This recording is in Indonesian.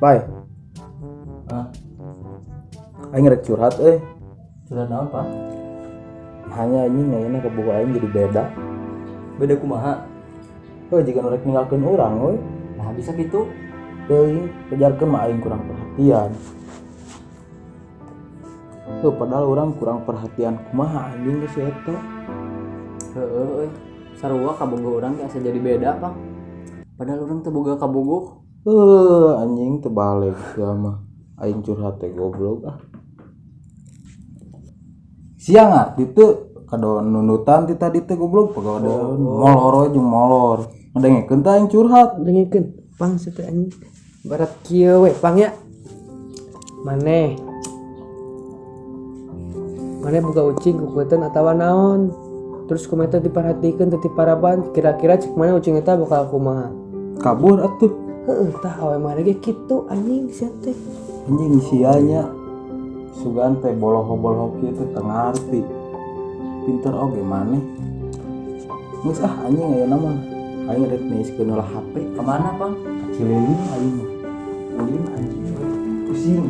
Pai, Ah, aing rek curhat curhat naon, Pak? hanya anjing ngayana kebuka aing jadi beda. Beda kumaha? Jika rek ninggalkeun urang we, Nah, bisa gitu. teuing kejarkeun mah aing kurang perhatian. Padahal orang kurang perhatian kumaha anjing geus eta. Heeh, sarua kabogo urang teh asa jadi beda, Pak. Padahal urang teh boga kabogo. Anjing terbalik ya mah. Aing curhat teh goblok ah. Siang arti teu kado nunutan ti tadi teh goblok pagawean molor jeung molor. Ngedengekeun teh aing curhat. Dengekeun pang situ anjing barat kieu we pang ya maneh buka ucing kukueun atawa naon terus kumaha diperhatikeun teu paraban kira-kira cek mana ucing eta bakal kumaha Kabur atuh. heueuh tah awe mah ge kitu anjing sia teh Anjing sianya sugan teh boloho-boloho kieu teh teu ngarti. Pinter oge maneh. Geus anjing ayeuna mah aing rek niiskeun ulah HP. Kemana, Pak? Cililin aing mah. Ulin anjing pusing.